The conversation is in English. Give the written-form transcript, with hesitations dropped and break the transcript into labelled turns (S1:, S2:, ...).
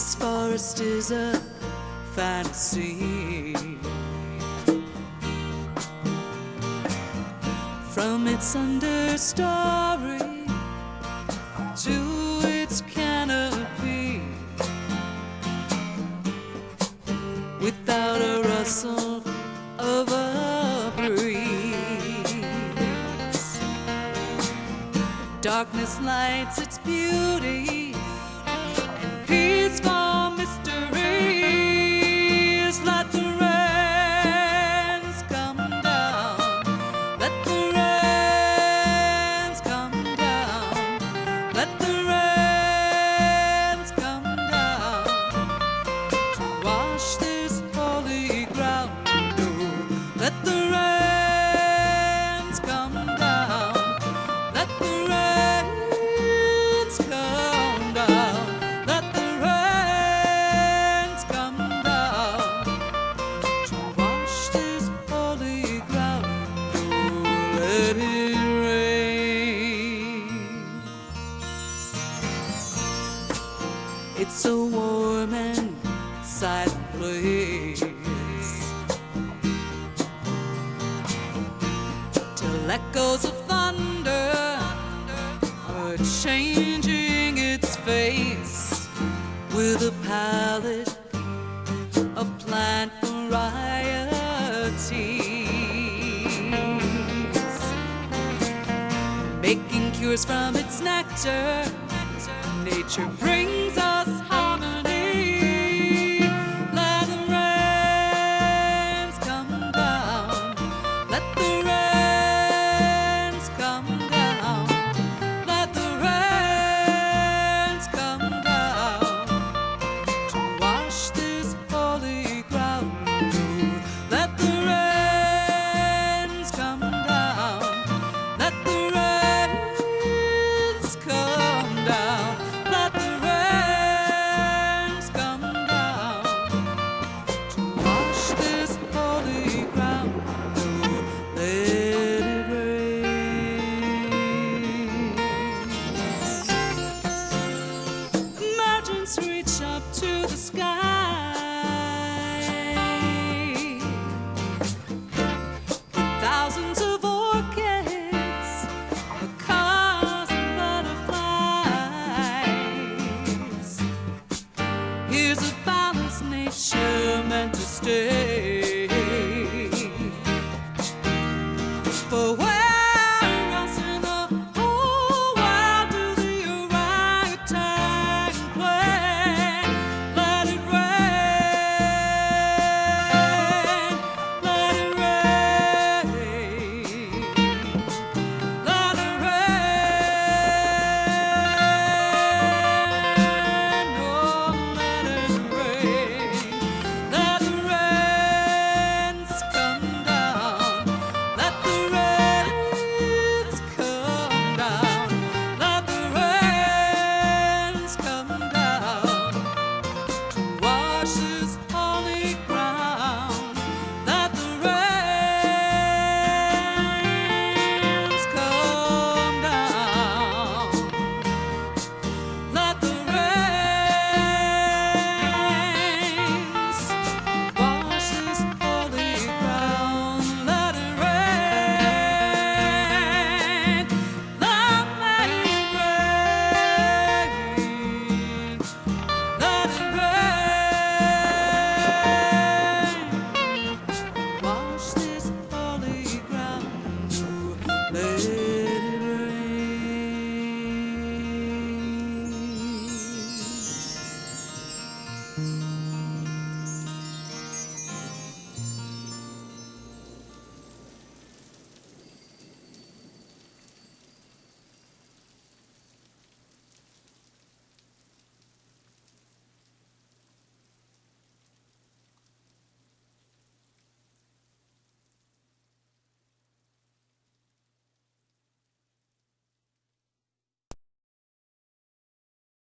S1: This forest is a fantasy. From its understory to its canopy, without a rustle of a breeze, darkness lights its beauty and peaceful mysteries. Let the rains come down, let the rains come down, let the rains come down to wash this holy ground. Oh, let the rains come down, let the rains come down, let the rains come down to wash this holy ground. Oh, let it rain. It's a warm and silent place till echoes of thunder are changing its face with a palette of plant varieties, making cures from its nectar. Nature brings us harmony. Let the rains come down, let the rains come down, let the rains come down to wash this holy ground. Let the rains come down, let the rains come down, let the rains come down to wash this holy ground. Oh, let it rain. Mountains reach up to the sky, thousands of orchids, macaws and butterflies. Here's a balanced nature meant to stay. For where else in the whole world do the orangutan play? Let it rain, let it rain, let it rain, oh, let it rain, let the rains come down, let the rains come down, let the rains come down to wash this holy ground. Let the rains come down, let the rains wash this holy ground. Let it rain,